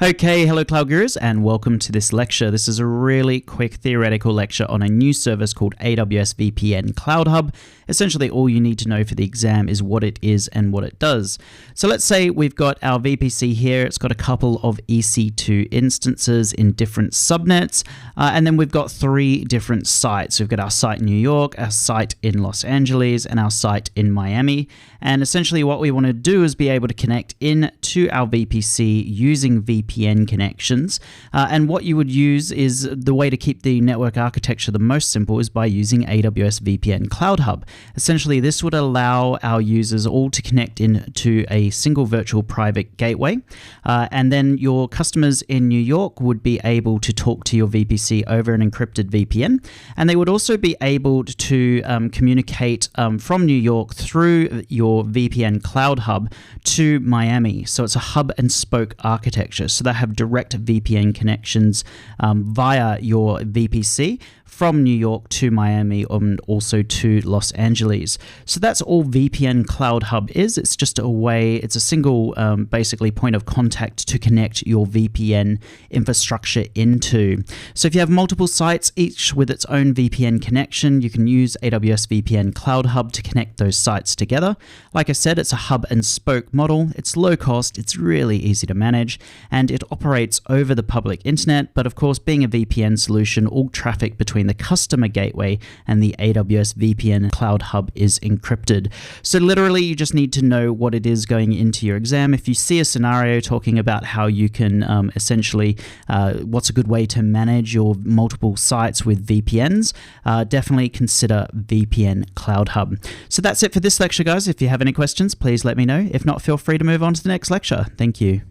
Okay, hello Cloud Gurus and welcome to this lecture. This is a really quick theoretical lecture on a new service called AWS VPN Cloud Hub. Essentially all you need to know for the exam is what it is and what it does. So let's say we've got our VPC here. It's got a couple of EC2 instances in different subnets, and then we've got three different sites. We've got our site in New York, our site in Los Angeles, and our site in Miami. And essentially what we want to do is be able to connect in to our VPC using VPN connections. And what you would use is the way to keep the network architecture the most simple is by using AWS VPN Cloud Hub. Essentially, this would allow our users all to connect into a single virtual private gateway. And then your customers in New York would be able to talk to your VPC over an encrypted VPN. And they would also be able to communicate from New York through your VPN Cloud Hub to Miami. So it's a hub and spoke architecture. So they have direct VPN connections via your VPC from New York to Miami and also to Los Angeles. So that's all VPN Cloud Hub is. It's just a way, it's a single basically point of contact to connect your VPN infrastructure into. So if you have multiple sites, each with its own VPN connection, you can use AWS VPN Cloud Hub to connect those sites together. Like I said, it's a hub and spoke model. It's low cost, it's really easy to manage, and it operates over the public internet. But of course, being a VPN solution, all traffic between the customer gateway and the AWS VPN Cloud Hub is encrypted. So literally, you just need to know what it is going into your exam. If you see a scenario talking about how you can essentially, what's a good way to manage your multiple sites with VPNs, definitely consider VPN Cloud Hub. So that's it for this lecture, guys. If you have any questions, please let me know. If not, feel free to move on to the next lecture. Thank you.